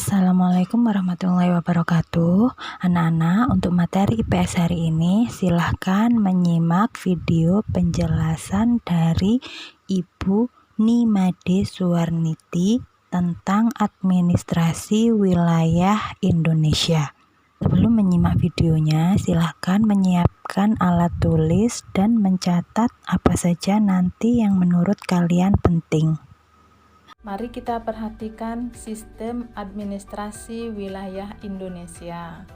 Assalamualaikum warahmatullahi wabarakatuh. Anak-anak, untuk materi IPS hari ini silahkan menyimak video penjelasan dari Ibu Nimade Suwarniti tentang administrasi wilayah Indonesia. Sebelum menyimak videonya, silahkan menyiapkan alat tulis dan mencatat apa saja nanti yang menurut kalian penting. Mari kita perhatikan sistem administrasi wilayah Indonesia.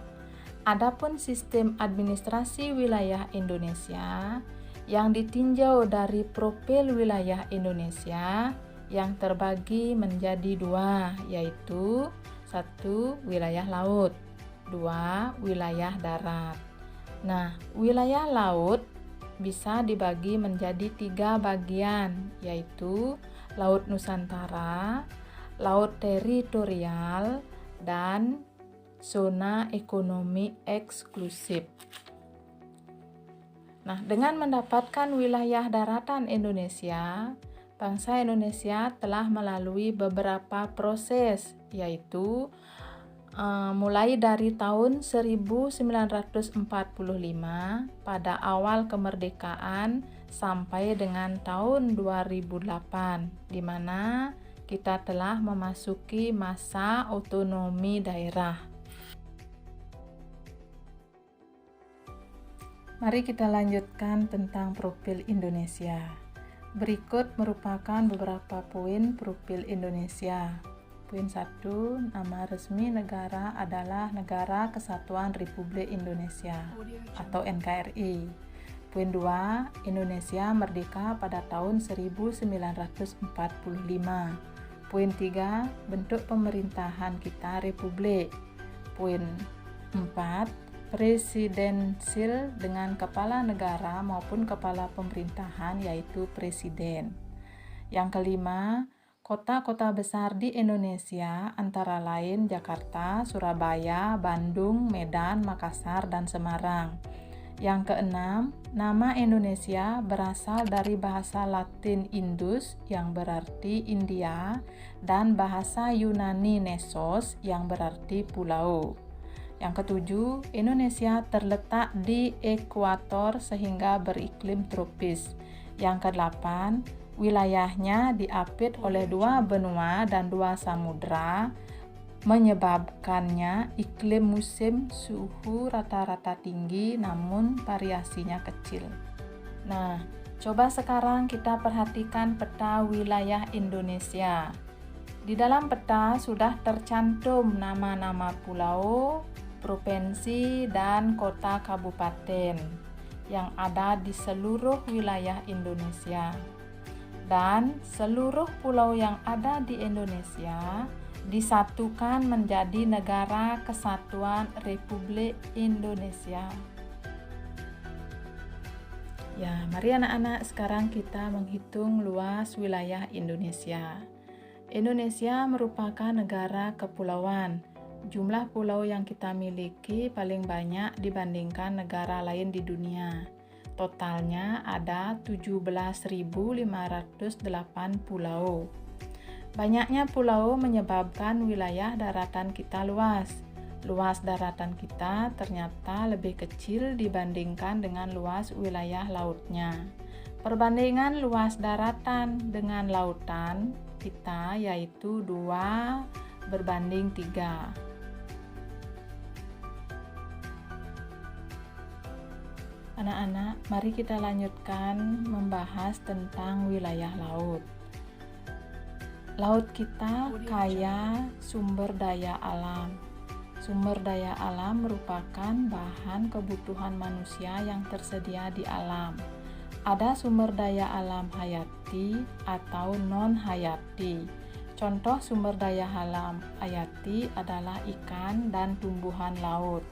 Adapun sistem administrasi wilayah Indonesia yang ditinjau dari profil wilayah Indonesia yang terbagi menjadi dua, yaitu 1. Wilayah laut, 2. Wilayah darat. Nah, wilayah laut bisa dibagi menjadi 3 bagian, yaitu Laut Nusantara, Laut Teritorial, dan Zona Ekonomi Eksklusif. Nah, dengan mendapatkan wilayah daratan Indonesia, bangsa Indonesia telah melalui beberapa proses, yaitu mulai dari tahun 1945 pada awal kemerdekaan sampai dengan tahun 2008, di mana kita telah memasuki masa otonomi daerah. Mari kita lanjutkan tentang profil Indonesia. Berikut merupakan beberapa poin profil Indonesia. Poin 1, nama resmi negara adalah Negara Kesatuan Republik Indonesia atau NKRI. Poin 2, Indonesia merdeka pada tahun 1945. Poin 3, bentuk pemerintahan kita republik. Poin 4, presidensil dengan kepala negara maupun kepala pemerintahan yaitu presiden. Yang kelima, kota-kota besar di Indonesia antara lain Jakarta, Surabaya, Bandung, Medan, Makassar, dan Semarang. Yang keenam, nama Indonesia berasal dari bahasa Latin Indus yang berarti India dan bahasa Yunani Nesos yang berarti pulau. Yang ketujuh, Indonesia terletak di ekuator sehingga beriklim tropis. Yang kedelapan, wilayahnya diapit oleh 2 benua dan 2 samudra, menyebabkannya iklim musim suhu rata-rata tinggi namun variasinya kecil. Nah, coba sekarang kita perhatikan peta wilayah Indonesia. Di dalam peta sudah tercantum nama-nama pulau, provinsi, dan kota kabupaten yang ada di seluruh wilayah Indonesia. Dan seluruh pulau yang ada di Indonesia disatukan menjadi Negara Kesatuan Republik Indonesia. Ya, mari anak-anak sekarang kita menghitung luas wilayah Indonesia. Indonesia merupakan negara kepulauan. Jumlah pulau yang kita miliki paling banyak dibandingkan negara lain di dunia. Totalnya ada 17.508 pulau. Banyaknya pulau menyebabkan wilayah daratan kita luas. Luas daratan kita ternyata lebih kecil dibandingkan dengan luas wilayah lautnya. Perbandingan luas daratan dengan lautan kita yaitu 2:3. Anak-anak, mari kita lanjutkan membahas tentang wilayah laut. Laut kita kaya sumber daya alam. Sumber daya alam merupakan bahan kebutuhan manusia yang tersedia di alam. Ada sumber daya alam hayati atau non-hayati. Contoh sumber daya alam hayati adalah ikan dan tumbuhan laut.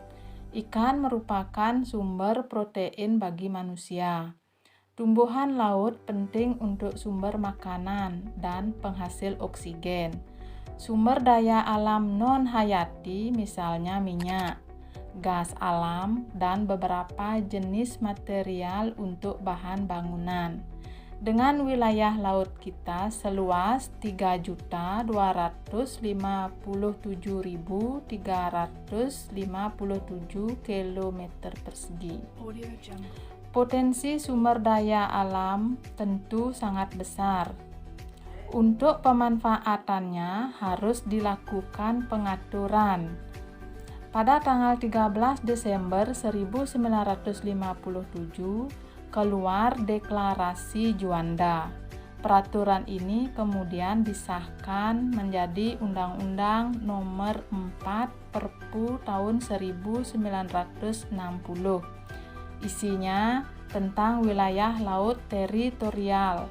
Ikan merupakan sumber protein bagi manusia. Tumbuhan laut penting untuk sumber makanan dan penghasil oksigen. Sumber daya alam non-hayati misalnya minyak, gas alam, dan beberapa jenis material untuk bahan bangunan. Dengan wilayah laut kita seluas 3.257.357 km persegi. Potensi sumber daya alam tentu sangat besar. Untuk pemanfaatannya harus dilakukan pengaturan. Pada tanggal 13 Desember 1957 keluar Deklarasi Juanda. Peraturan ini kemudian disahkan menjadi Undang-Undang Nomor 4 Perpu tahun 1960. Isinya tentang wilayah laut teritorial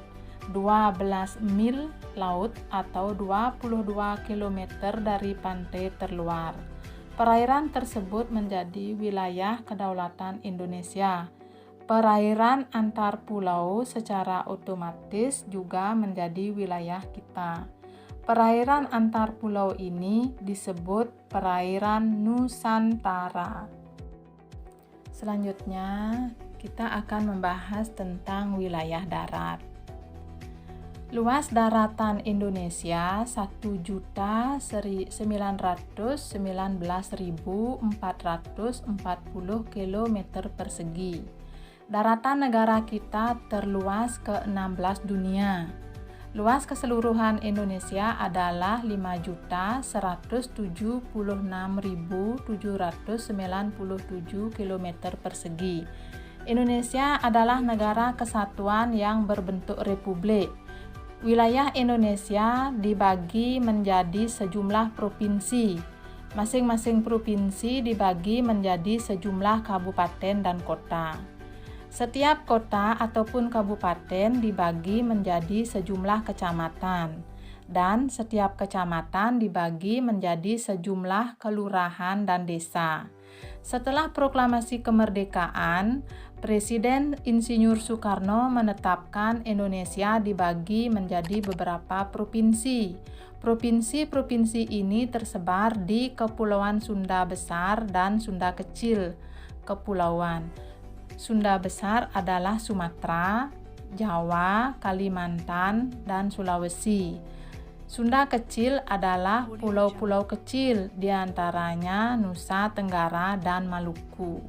12 mil laut atau 22 km dari pantai terluar. Perairan tersebut menjadi wilayah kedaulatan Indonesia. Perairan antar pulau secara otomatis juga menjadi wilayah kita. Perairan antar pulau ini disebut perairan Nusantara. Selanjutnya, kita akan membahas tentang wilayah darat. Luas daratan Indonesia 1.919.440 km persegi. Daratan negara kita terluas ke-16 dunia. Luas keseluruhan Indonesia adalah 5.176.797 km persegi. Indonesia adalah negara kesatuan yang berbentuk republik. Wilayah Indonesia dibagi menjadi sejumlah provinsi. Masing-masing provinsi dibagi menjadi sejumlah kabupaten dan kota. Setiap kota ataupun kabupaten dibagi menjadi sejumlah kecamatan, dan setiap kecamatan dibagi menjadi sejumlah kelurahan dan desa. Setelah proklamasi kemerdekaan, Presiden Insinyur Soekarno menetapkan Indonesia dibagi menjadi beberapa provinsi. Provinsi-provinsi ini tersebar di Kepulauan Sunda Besar dan Sunda Kecil. Kepulauan Sunda Besar adalah Sumatera, Jawa, Kalimantan, dan Sulawesi. Sunda Kecil adalah pulau-pulau kecil, diantaranya Nusa Tenggara dan Maluku.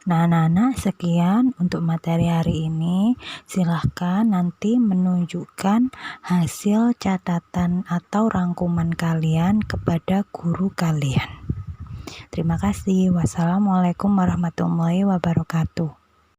Nah, anak-anak, sekian untuk materi hari ini. Silahkan nanti menunjukkan hasil catatan atau rangkuman kalian kepada guru kalian. Terima kasih. Wassalamualaikum warahmatullahi wabarakatuh.